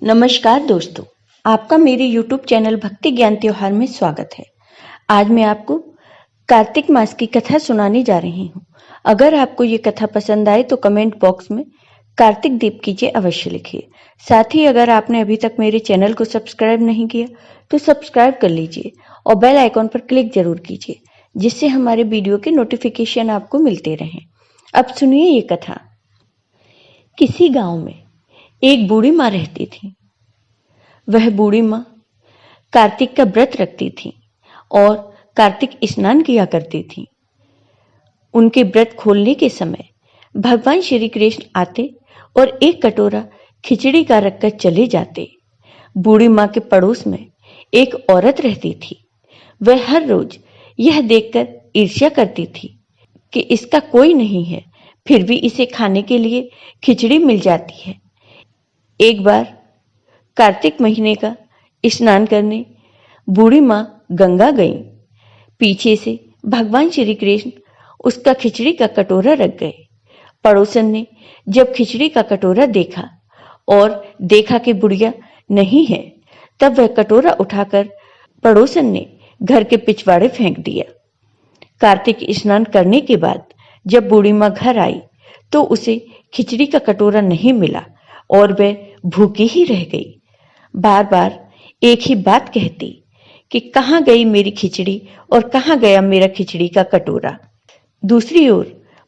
नमस्कार दोस्तों, आपका मेरे YouTube चैनल भक्ति ज्ञान त्योहार में स्वागत है। आज मैं आपको कार्तिक मास की कथा सुनाने जा रही हूँ। अगर आपको ये कथा पसंद आए तो कमेंट बॉक्स में कार्तिक दीप कीजिए अवश्य लिखिए। साथ ही अगर आपने अभी तक मेरे चैनल को सब्सक्राइब नहीं किया तो सब्सक्राइब कर लीजिए और बेल आइकॉन पर क्लिक जरूर कीजिए, जिससे हमारे वीडियो के नोटिफिकेशन आपको मिलते रहें। अब सुनिए ये कथा। किसी गांव में एक बूढ़ी माँ रहती थी। वह बूढ़ी माँ कार्तिक का व्रत रखती थी और कार्तिक स्नान किया करती थी। उनके व्रत खोलने के समय भगवान श्री कृष्ण आते और एक कटोरा खिचड़ी का रखकर चले जाते। बूढ़ी माँ के पड़ोस में एक औरत रहती थी। वह हर रोज यह देखकर ईर्ष्या करती थी कि इसका कोई नहीं है, फिर भी इसे खाने के लिए खिचड़ी मिल जाती है। एक बार कार्तिक महीने का स्नान करने बूढ़ी माँ गंगा गईं। पीछे से भगवान श्री कृष्ण उसका खिचड़ी का कटोरा रख गए। पड़ोसन ने जब खिचड़ी का कटोरा देखा और देखा कि बुढ़िया नहीं है, तब वह कटोरा उठाकर पड़ोसन ने घर के पिछवाड़े फेंक दिया। कार्तिक स्नान करने के बाद जब बूढ़ी माँ घर आई तो उसे खिचड़ी का कटोरा नहीं मिला और वह भूखी ही रह गई। बार बार एक ही बात कहती कि कहाँ गई मेरी खिचड़ी और कहाँ गया मेरा खिचड़ी का कटोरा। दूसरी ओर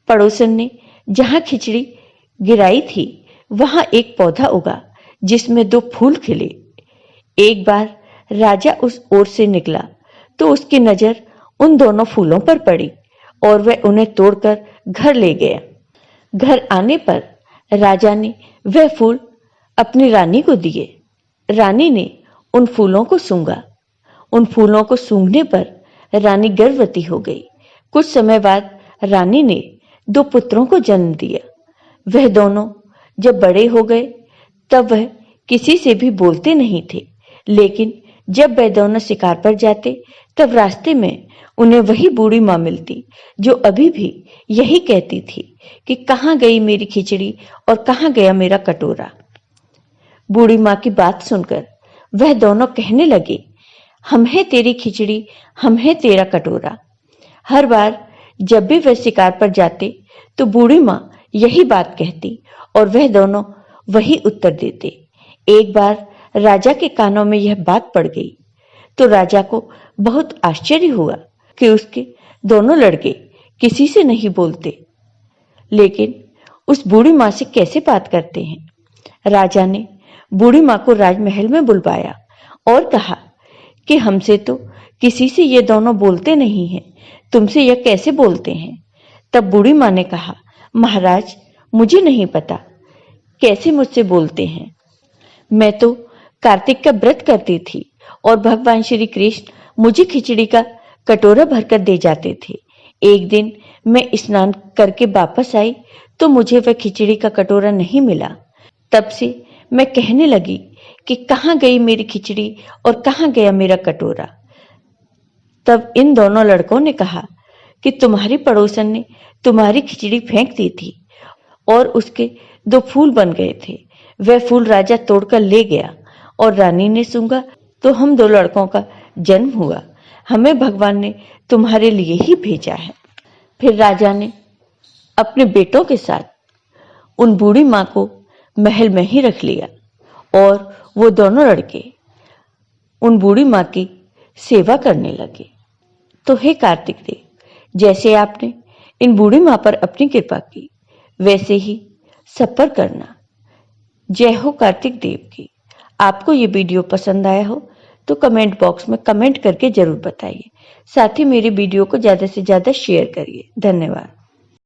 पड़ोसन ने जहां खिचड़ी गिराई थी वहां एक पौधा उगा जिसमें 2 फूल खिले। एक बार राजा उस ओर से निकला तो उसकी नजर उन दोनों फूलों पर पड़ी और वह उन्हें तोड़कर घर ले गया। घर आने पर राजा ने वह फूल अपनी रानी को दिए। रानी ने उन फूलों को सूंघा। उन फूलों को सूंघने पर रानी गर्भवती हो गई। कुछ समय बाद रानी ने 2 पुत्रों को जन्म दिया। वह दोनों जब बड़े हो गए तब वह किसी से भी बोलते नहीं थे, लेकिन जब वह दोनों शिकार पर जाते तब रास्ते में उन्हें वही बूढ़ी माँ मिलती जो अभी भी यही कहती थी कि कहाँ गई मेरी खिचड़ी और कहाँ गया मेरा कटोरा। बूढ़ी माँ की बात सुनकर वह दोनों कहने लगे, हम है तेरी खिचड़ी, हम है तेरा कटोरा। हर बार जब भी वह शिकार पर जाते तो बूढ़ी माँ यही बात कहती और वह दोनों वही उत्तर देते। एक बार राजा के कानों में यह बात पड़ गई तो राजा को बहुत आश्चर्य हुआ कि उसके दोनों लड़के किसी से नहीं बोलते, लेकिन उस बूढ़ी माँ से कैसे बात करते हैं। राजा ने बूढ़ी माँ को राजमहल में बुलवाया और कहा कि हमसे तो किसी से ये दोनों बोलते नहीं हैं, तुमसे यह कैसे बोलते हैं। तब बूढ़ी माँ ने कहा, महाराज मुझे नहीं पता कैसे मुझसे बोलते हैं। मैं तो कार्तिक का व्रत करती थी और भगवान श्री कृष्ण मुझे खिचड़ी का कटोरा भरकर दे जाते थे। एक दिन मैं स्नान करके वापस आई तो मुझे वह खिचड़ी का कटोरा नहीं मिला। तब से मैं कहने लगी कि कहाँ गई मेरी खिचड़ी और कहाँ गया मेरा कटोरा। तब इन दोनों लड़कों ने कहा कि तुम्हारी पड़ोसन ने तुम्हारी खिचड़ी फेंक दी थी और उसके 2 फूल बन गए थे। वह फूल राजा तोड़कर ले गया और रानी ने सूंघा तो हम 2 लड़कों का जन्म हुआ। हमें भगवान ने तुम्हारे लिए ही भेजा है। फिर राजा ने अपने बेटों के साथ उन बूढ़ी माँ को महल में ही रख लिया और वो दोनों लड़के उन बूढ़ी माँ की सेवा करने लगे। तो हे कार्तिक देव, जैसे आपने इन बूढ़ी माँ पर अपनी कृपा की वैसे ही सब पर करना। जय हो कार्तिक देव की। आपको ये वीडियो पसंद आया हो तो कमेंट बॉक्स में कमेंट करके जरूर बताइए। साथ ही मेरे वीडियो को ज्यादा से ज्यादा शेयर करिए। धन्यवाद।